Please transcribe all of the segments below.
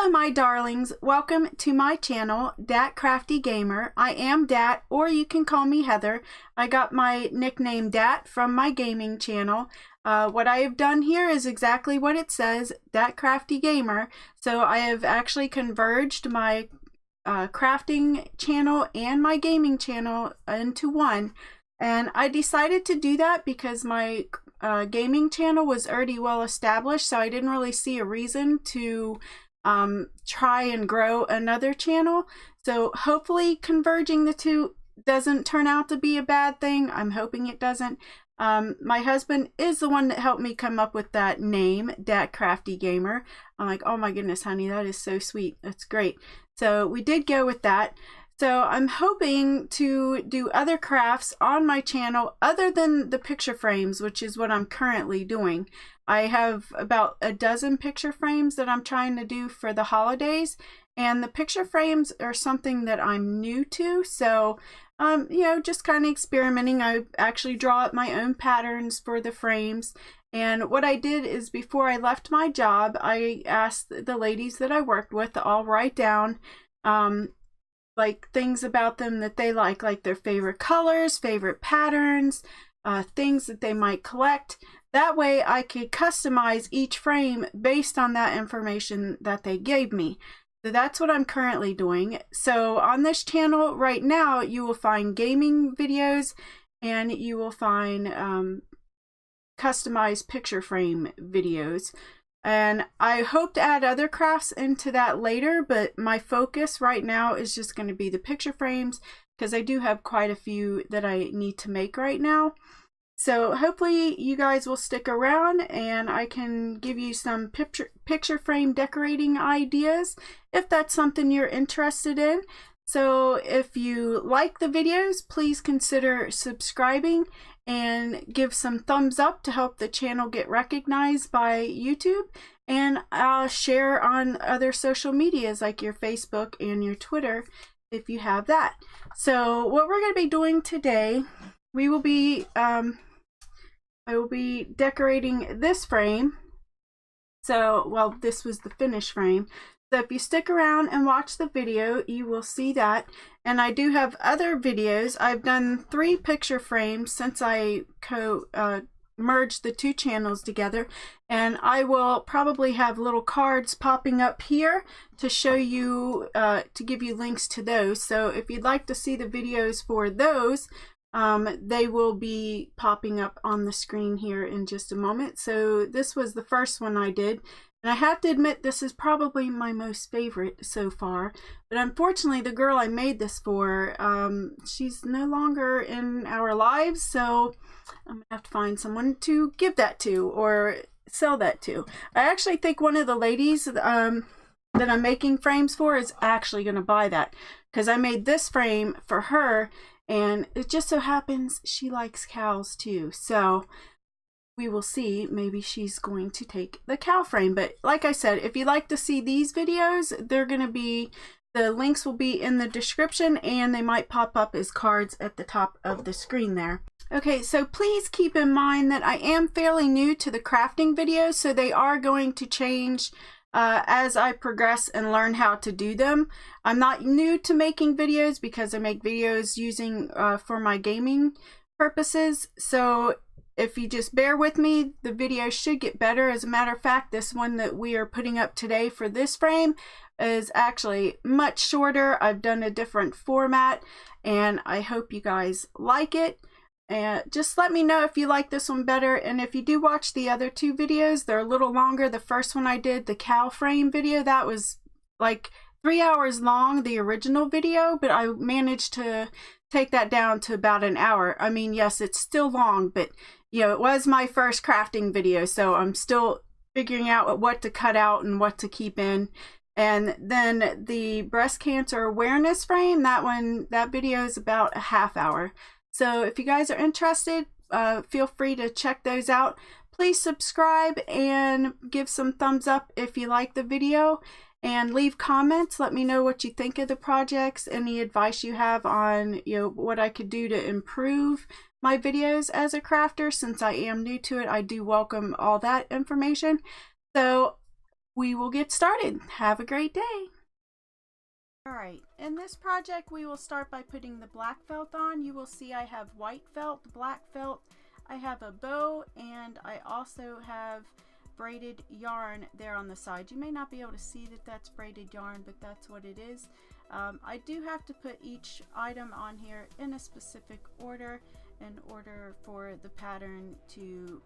Hello my darlings, welcome to my channel, Dat Crafty Gamer. I am Dat, or you can call me Heather. I got my nickname Dat from my gaming channel. What I have done here is exactly what it says, Dat Crafty Gamer. So I have actually converged my crafting channel and my gaming channel into one. And I decided to do that because my gaming channel was already well established, so I didn't really see a reason to try and grow another channel. So hopefully converging the two doesn't turn out to be a bad thing. I'm hoping it doesn't. My husband is the one that helped me come up with that name, Dat Crafty Gamer. I'm like, oh my goodness, honey, that is so sweet. That's great. So we did go with that. So I'm hoping to do other crafts on my channel other than the picture frames, which is what I'm currently doing. I have about a dozen picture frames that I'm trying to do for the holidays, and the picture frames are something that I'm new to. So, you know, just kind of experimenting. I actually draw up my own patterns for the frames. And what I did is before I left my job, I asked the ladies that I worked with to all write down like things about them that they like their favorite colors, favorite patterns, things that they might collect. That way I could customize each frame based on that information that they gave me. So that's what I'm currently doing. So on this channel right now, you will find gaming videos and you will find customized picture frame videos. And I hope to add other crafts into that later, but my focus right now is just going to be the picture frames because I do have quite a few that I need to make right now. So hopefully you guys will stick around and I can give you some picture frame decorating ideas if that's something you're interested in. So if you like the videos, please consider subscribing and give some thumbs up to help the channel get recognized by YouTube, and share on other social medias like your Facebook and your Twitter if you have that. So what we're going to be doing today, we will be I will be decorating this frame. So, well, this was the finished frame. So if you stick around and watch the video, you will see that. And I do have other videos. I've done 3 picture frames since I merged the 2 channels together. And I will probably have little cards popping up here to show you, to give you links to those. So if you'd like to see the videos for those, they will be popping up on the screen here in just a moment. So this was the first one I did. And I have to admit, this is probably my most favorite so far. But unfortunately, the girl I made this for, she's no longer in our lives. So I'm going to have to find someone to give that to or sell that to. I actually think one of the ladies that I'm making frames for is actually going to buy that. Because I made this frame for her. And it just so happens she likes cows too. So we will see, maybe she's going to take the cow frame. But like I said, if you'd like to see these videos, they're going to be, the links will be in the description and they might pop up as cards at the top of the screen there. Okay, so please keep in mind that I am fairly new to the crafting videos, so they are going to change as I progress and learn how to do them. I'm not new to making videos because I make videos using for my gaming purposes. So if you just bear with me, the video should get better. As a matter of fact, this one that we are putting up today for this frame is actually much shorter. I've done a different format and I hope you guys like it. And just let me know if you like this one better. And if you do watch the other 2 videos, they're a little longer. The first one I did, the cow frame video, that was like 3 hours long, the original video, but I managed to take that down to about an hour. I mean, yes, it's still long, but you know, it was my first crafting video, so I'm still figuring out what to cut out and what to keep in. And then the breast cancer awareness frame, that video is about a half hour. So if you guys are interested, feel free to check those out. Please subscribe and give some thumbs up if you like the video, and leave comments. Let me know what you think of the projects, any advice you have on, you know, what I could do to improve my videos as a crafter. Since I am new to it, I do welcome all that information. So we will get started. Have a great day. Alright, in this project we will start by putting the black felt on. You will see I have white felt, black felt, I have a bow, and I also have braided yarn there on the side. You may not be able to see that that's braided yarn, but that's what it is. I do have to put each item on here in a specific order in order for the pattern to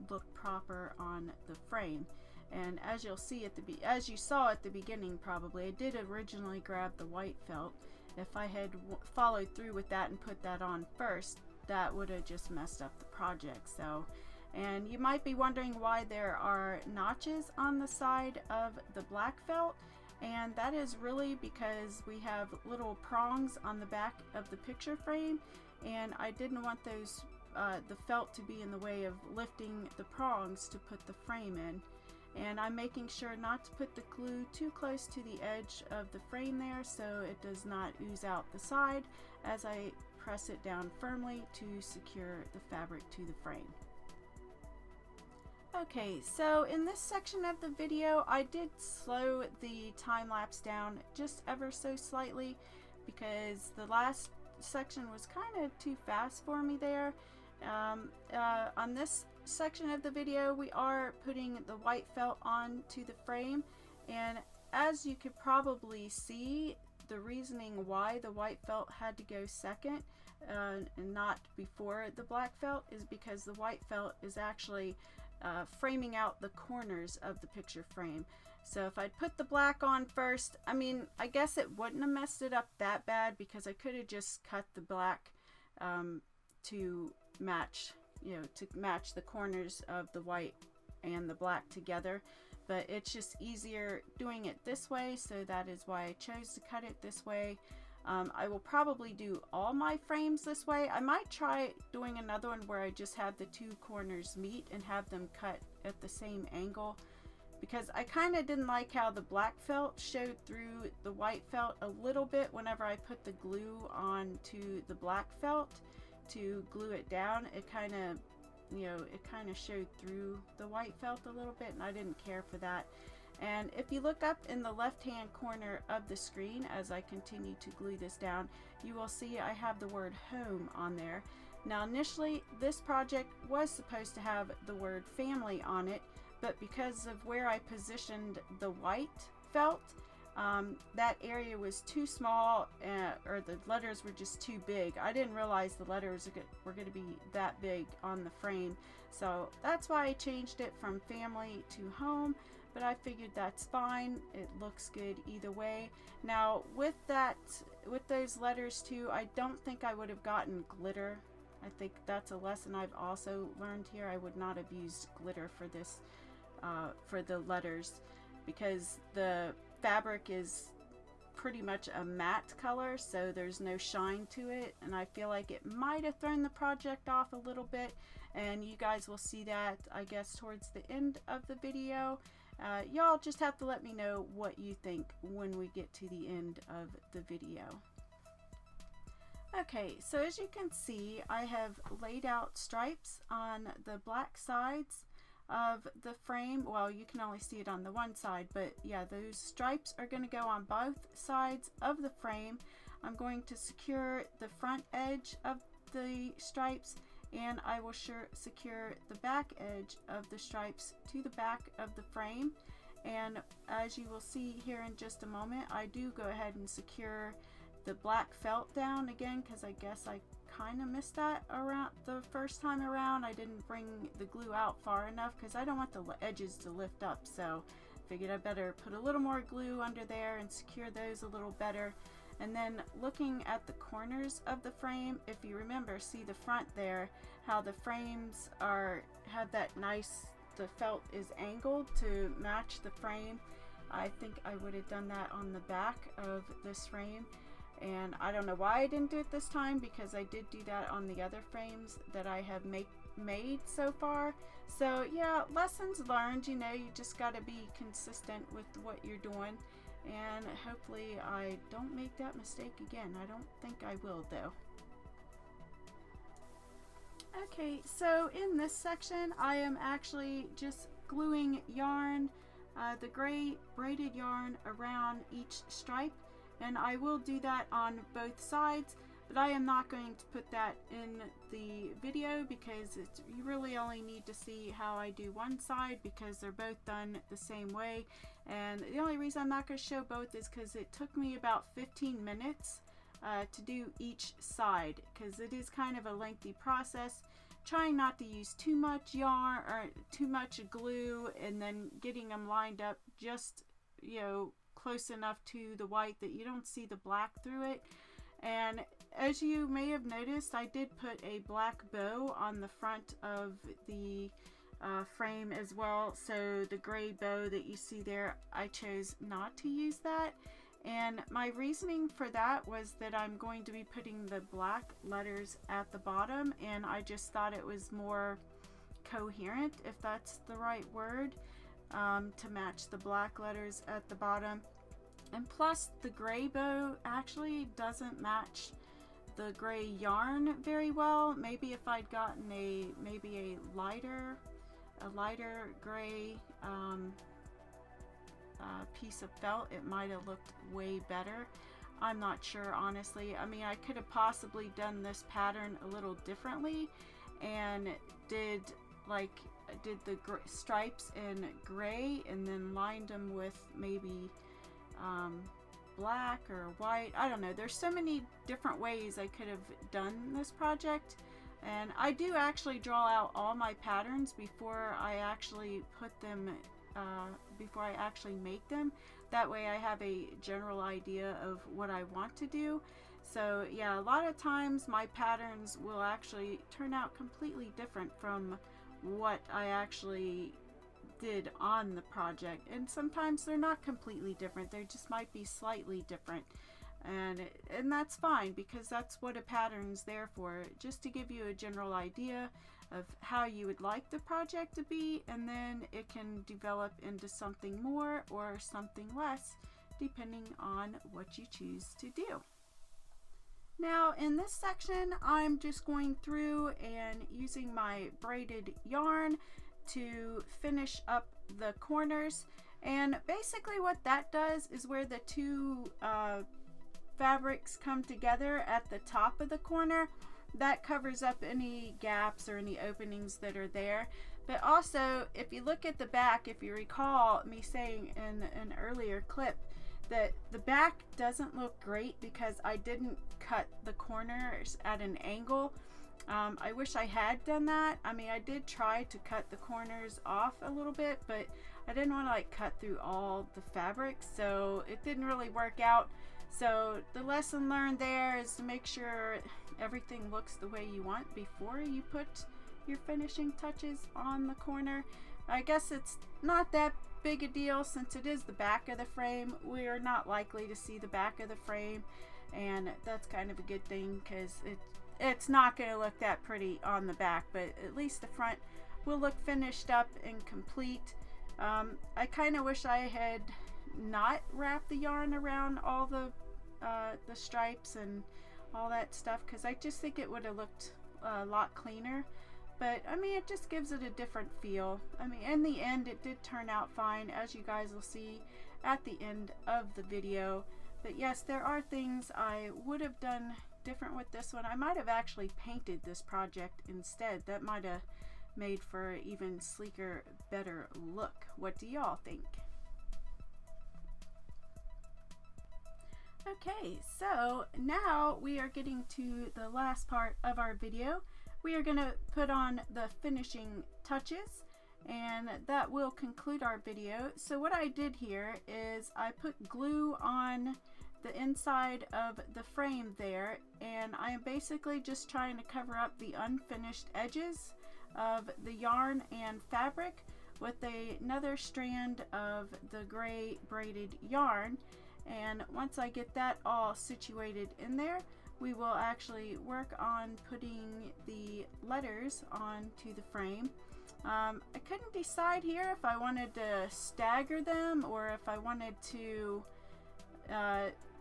look proper on the frame. And as you'll see as you saw at the beginning, probably I did originally grab the white felt. If I had followed through with that and put that on first, that would have just messed up the project. So, and you might be wondering why there are notches on the side of the black felt, and that is really because we have little prongs on the back of the picture frame, and I didn't want those the felt to be in the way of lifting the prongs to put the frame in. And I'm making sure not to put the glue too close to the edge of the frame there so it does not ooze out the side as I press it down firmly to secure the fabric to the frame. Okay, so in this section of the video I did slow the time lapse down just ever so slightly because the last section was kind of too fast for me there. On this section of the video we are putting the white felt onto the frame, and as you could probably see, the reasoning why the white felt had to go second and not before the black felt is because the white felt is actually framing out the corners of the picture frame. So if I'd put the black on first, I mean, I guess it wouldn't have messed it up that bad because I could have just cut the black to match, you know, to match the corners of the white and the black together, but it's just easier doing it this way, so that is why I chose to cut it this way. I will probably do all my frames this way. I might try doing another one where I just have the two corners meet and have them cut at the same angle, because I kind of didn't like how the black felt showed through the white felt a little bit whenever I put the glue onto the black felt to glue it down. It kind of, you know, it kind of showed through the white felt a little bit, and I didn't care for that. And if you look up in the left hand corner of the screen as I continue to glue this down, you will see I have the word home on there. Now initially this project was supposed to have the word family on it, but because of where I positioned the white felt, that area was too small, or the letters were just too big. I didn't realize the letters were going to be that big on the frame, so that's why I changed it from family to home, but I figured that's fine. It looks good either way. Now with those letters too, I don't think I would have gotten glitter. I think that's a lesson I've also learned here. I would not have used glitter for this, for the letters, because the fabric is pretty much a matte color, so there's no shine to it, and I feel like it might have thrown the project off a little bit, and you guys will see that, I guess, towards the end of the video. Y'all just have to let me know what you think when we get to the end of the video. Okay, so as you can see, I have laid out stripes on the black sides of the frame. Well, you can only see it on the one side, but yeah, those stripes are going to go on both sides of the frame. I'm going to secure the front edge of the stripes, and I will secure the back edge of the stripes to the back of the frame. And as you will see here in just a moment, I do go ahead and secure the black felt down again, because I guess I kind of missed that around the first time around. I didn't bring the glue out far enough because I don't want the edges to lift up, so figured I better put a little more glue under there and secure those a little better. And then looking at the corners of the frame, if you remember, see the front there, how the frames have that nice, the felt is angled to match the frame. I think I would have done that on the back of this frame, and I don't know why I didn't do it this time, because I did do that on the other frames that I have made so far. So yeah, lessons learned, you know, you just got to be consistent with what you're doing, and hopefully I don't make that mistake again. I don't think I will though. Okay, so in this section I am actually just gluing yarn the gray braided yarn around each stripe, and I will do that on both sides, but I am not going to put that in the video because you really only need to see how I do one side because they're both done the same way. And the only reason I'm not going to show both is because it took me about 15 minutes to do each side, because it is kind of a lengthy process, trying not to use too much yarn or too much glue, and then getting them lined up just, you know, close enough to the white that you don't see the black through it. And as you may have noticed, I did put a black bow on the front of the frame as well. So the gray bow that you see there, I chose not to use that. And my reasoning for that was that I'm going to be putting the black letters at the bottom, and I just thought it was more coherent, if that's the right word, to match the black letters at the bottom. And plus, the gray bow actually doesn't match the gray yarn very well. Maybe if I'd gotten a lighter gray piece of felt, it might have looked way better. I'm not sure, honestly. I mean, I could have possibly done this pattern a little differently and did the stripes in gray and then lined them with maybe black or white. I don't know. There's so many different ways I could have done this project, and I do actually draw out all my patterns before I actually put them before I actually make them. That way I have a general idea of what I want to do. So yeah, a lot of times my patterns will actually turn out completely different from what I actually did on the project, and sometimes they're not completely different, they just might be slightly different, and that's fine, because that's what a pattern's there for, just to give you a general idea of how you would like the project to be, and then it can develop into something more or something less depending on what you choose to do. Now in this section, I'm just going through and using my braided yarn to finish up the corners, and basically what that does is where the two fabrics come together at the top of the corner, that covers up any gaps or any openings that are there. But also, if you look at the back, if you recall me saying in an earlier clip that the back doesn't look great because I didn't cut the corners at an angle. I wish I had done that. I mean, I did try to cut the corners off a little bit, but I didn't want to like cut through all the fabric, so it didn't really work out. So the lesson learned there is to make sure everything looks the way you want before you put your finishing touches on the corner. I guess it's not that big a deal since it is the back of the frame. We are not likely to see the back of the frame, and that's kind of a good thing because it's not going to look that pretty on the back, but at least the front will look finished up and complete. I kind of wish I had not wrapped the yarn around all the stripes and all that stuff, because I just think it would have looked a lot cleaner. But I mean, it just gives it a different feel. I mean, in the end, it did turn out fine, as you guys will see at the end of the video. But yes, there are things I would have done different with this one. I might have actually painted this project instead. That might have made for an even sleeker, better look. What do y'all think? Okay, so now we are getting to the last part of our video. We are going to put on the finishing touches, and that will conclude our video. So what I did here is I put glue on the inside of the frame there, and I am basically just trying to cover up the unfinished edges of the yarn and fabric with another strand of the gray braided yarn. And once I get that all situated in there, we will actually work on putting the letters onto the frame. I couldn't decide here if I wanted to stagger them or if I wanted to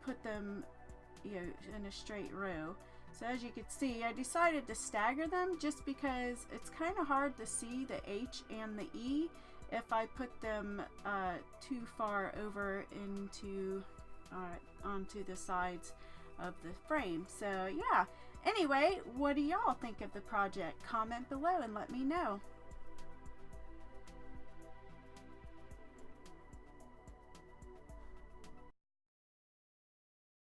put them, you know, in a straight row. So as you can see, I decided to stagger them just because it's kind of hard to see the H and the E, if I put them too far over into onto the sides of the frame. So yeah, anyway, what do y'all think of the project? Comment below and let me know.